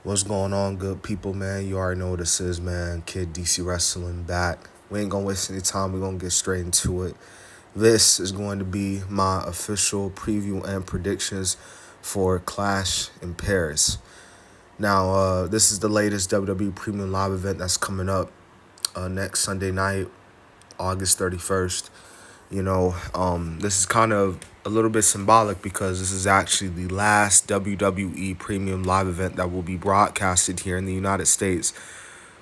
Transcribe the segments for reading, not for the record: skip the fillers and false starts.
What's going on, good people, man? You already know what this is, man. Kid DC Wrestling back. We ain't gonna waste any time. We're gonna get straight into it. This is going to be my official preview and predictions for Clash in Paris. Now, this is the latest WWE Premium Live event that's coming up next Sunday night, August 31st. This is kind of a little bit symbolic because this is actually the last WWE Premium Live event that will be broadcasted here in the United States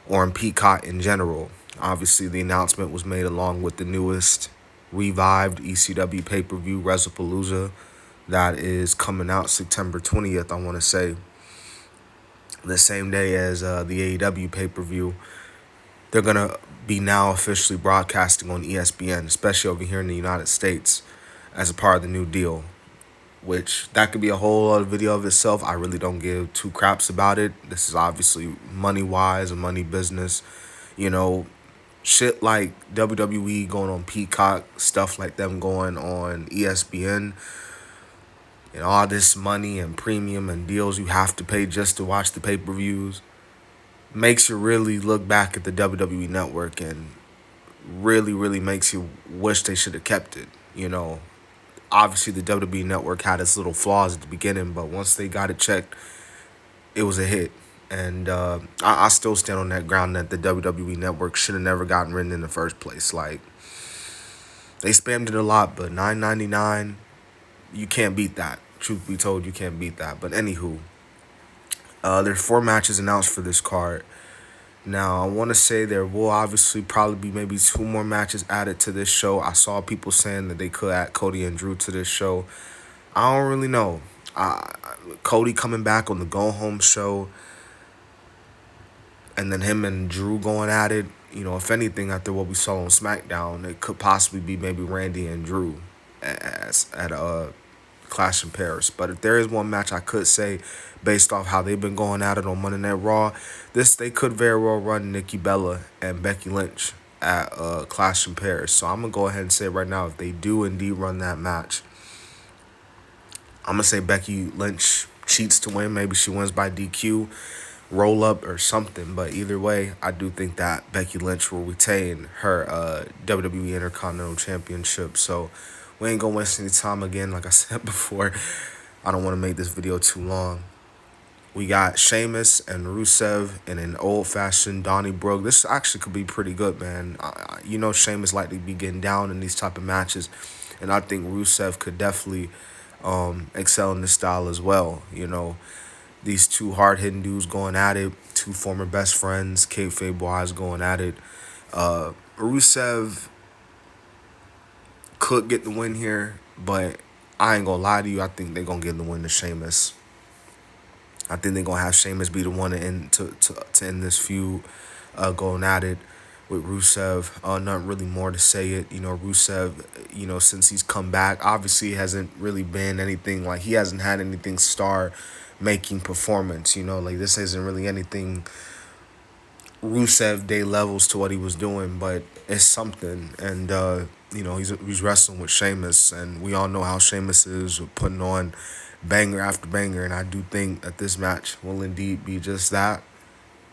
or in Peacock in general. Obviously, the announcement was made along with the newest revived ECW pay-per-view, WrestlePalooza, that is coming out September 20th, I want to say, the same day as the AEW pay-per-view. They're going to be now officially broadcasting on ESPN, especially over here in the United States, as a part of the new deal, which that could be a whole other video of itself. I really don't give two craps about it. This is obviously money-wise and money business. You know, shit like WWE going on Peacock, stuff like them going on ESPN, and all this money and premium and deals you have to pay just to watch the pay-per-views makes you really look back at the WWE network and really makes you wish they should have kept it. Obviously the WWE network had its little flaws at the beginning, but once they got it checked, it was a hit. And I still stand on that ground that the WWE network should have never gotten written in the first place. Like, they spammed it a lot, but $9.99, you can't beat that. Truth be told, you can't beat that. But anywho, there's 4 matches announced for this card. Now, I want to say there will obviously probably be maybe 2 more matches added to this show. I saw people saying that they could add Cody and Drew to this show. I don't really know. Cody coming back on the Go Home show, and then him and Drew going at it. If anything, after what we saw on SmackDown, it could possibly be maybe Randy and Drew at Clash in Paris. But if there is one match I could say, based off how they've been going at it on Monday Night Raw, they could very well run Nikki Bella and Becky Lynch at Clash in Paris. So I'm going to go ahead and say right now, if they do indeed run that match, I'm going to say Becky Lynch cheats to win. Maybe she wins by DQ, roll up or something. But either way, I do think that Becky Lynch will retain her WWE Intercontinental Championship. So we ain't going to waste any time again. Like I said before, I don't want to make this video too long. We got Sheamus and Rusev in an old-fashioned Donnybrook. This actually could be pretty good, man. Sheamus like to be getting down in these type of matches, and I think Rusev could definitely excel in this style as well. These two hard-hitting dudes going at it, 2 former best friends, kayfabe-wise, going at it. Rusev could get the win here, but I ain't gonna lie to you. I think they're gonna give the win to Sheamus. I think they're going to have Sheamus be the one to end this feud, going at it with Rusev. Not really more to say it. Rusev, since he's come back, obviously hasn't really been anything, like, he hasn't had anything star-making performance. Like, this isn't really anything Rusev Day levels to what he was doing, but it's something. And, he's wrestling with Sheamus, and we all know how Sheamus is with putting on banger after banger, and I do think that this match will indeed be just that.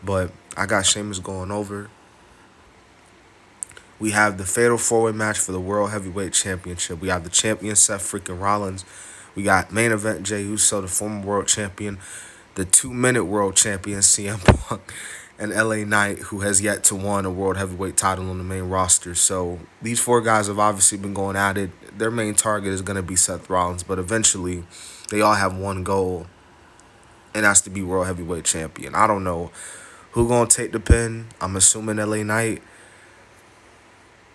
But I got Sheamus going over. We have the Fatal 4-Way match for the World Heavyweight Championship. We have the champion, Seth freaking Rollins. We got main event, Jey Uso, the former world champion, the 2-minute world champion, CM Punk, and LA Knight, who has yet to win a world heavyweight title on the main roster. So these 4 guys have obviously been going at it. Their main target is going to be Seth Rollins, but eventually they all have one goal, and that's to be world heavyweight champion. I don't know who going to take the pin. I'm assuming LA Knight.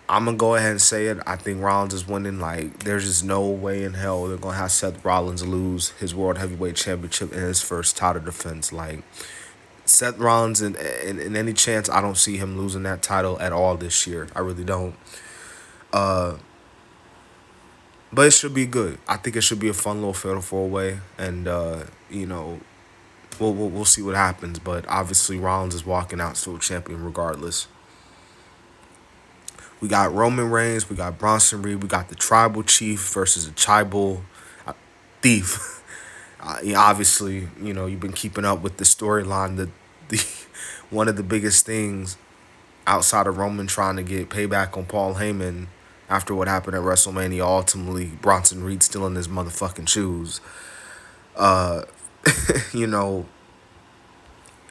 I'm going to go ahead and say it. I think Rollins is winning. Like, there's just no way in hell they're going to have Seth Rollins lose his world heavyweight championship in his first title defense. Like, Seth Rollins, in any chance, I don't see him losing that title at all this year. I really don't. But it should be good. I think it should be a fun little Fatal 4-Way. And, we'll see what happens. But obviously, Rollins is walking out still champion regardless. We got Roman Reigns. We got Bronson Reed. We got the Tribal Chief versus the Tribal Thief. Yeah, obviously, you've been keeping up with the storyline. The one of the biggest things outside of Roman trying to get payback on Paul Heyman after what happened at WrestleMania, ultimately Bronson Reed stealing his motherfucking shoes. Uh, you know,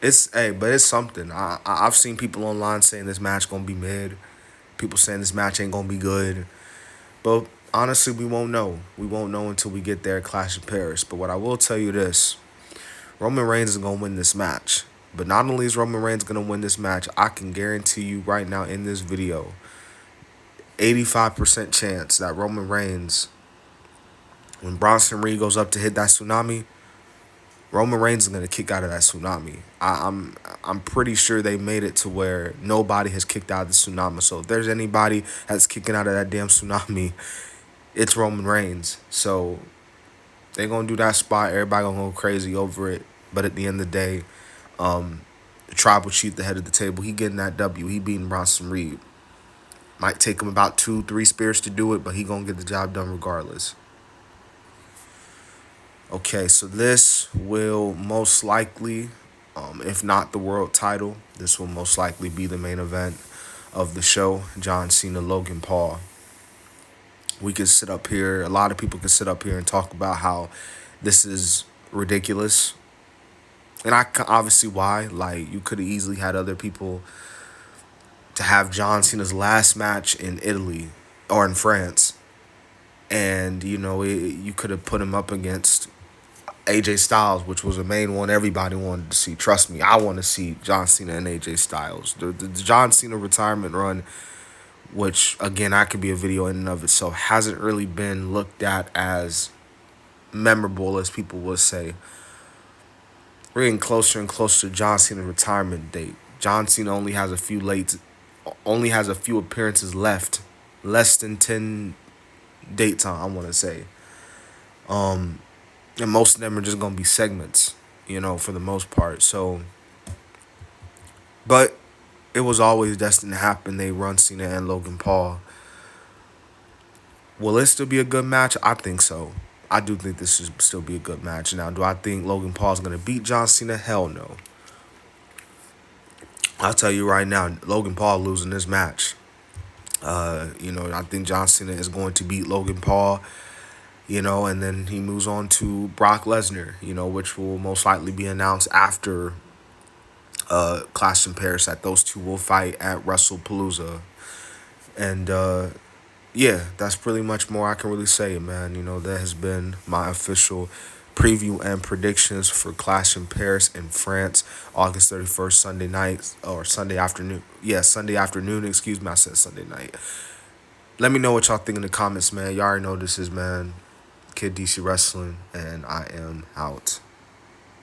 but it's something. I've seen people online saying this match gonna be mid. People saying this match ain't gonna be good. But honestly, we won't know. We won't know until we get there at Clash of Paris. But what I will tell you this: Roman Reigns is gonna win this match. But not only is Roman Reigns gonna win this match, I can guarantee you right now in this video, 85% chance that Roman Reigns, when Bronson Reed goes up to hit that tsunami, Roman Reigns is gonna kick out of that tsunami. I'm pretty sure they made it to where nobody has kicked out of the tsunami. So if there's anybody that's kicking out of that damn tsunami, it's Roman Reigns. So they're gonna do that spot. Everybody gonna go crazy over it. But at the end of the day, the tribal chief, the head of the table, he getting that W. He beating Bronson Reed. Might take him about 2-3 spears to do it, but he gonna get the job done regardless. Okay, so this will most likely, if not the world title, this will most likely be the main event of the show. John Cena, Logan Paul. We could sit up here. A lot of people can sit up here and talk about how this is ridiculous. And obviously why. Like, you could have easily had other people to have John Cena's last match in Italy or in France. And, you could have put him up against AJ Styles, which was the main one everybody wanted to see. Trust me, I want to see John Cena and AJ Styles. The John Cena retirement run, which, again, that could be a video in and of itself, hasn't really been looked at as memorable as people would say. We're getting closer and closer to John Cena's retirement date. John Cena only has a few appearances left. Less than 10 dates on, I want to say. And most of them are just going to be segments, for the most part. So, but it was always destined to happen. They run Cena and Logan Paul. Will it still be a good match? I think so. I do think this should still be a good match. Now, do I think Logan Paul is going to beat John Cena? Hell no. I'll tell you right now, Logan Paul losing this match. I think John Cena is going to beat Logan Paul. And then he moves on to Brock Lesnar, which will most likely be announced after Clash in Paris, that those two will fight at WrestlePalooza. And, yeah, that's pretty much more I can really say, man. That has been my official preview and predictions for Clash in Paris in France, August 31st, Sunday night, or Sunday afternoon. Yeah, Sunday afternoon, excuse me, I said Sunday night. Let me know what y'all think in the comments, man. Y'all already know this is, man, Kid DC Wrestling, and I am out.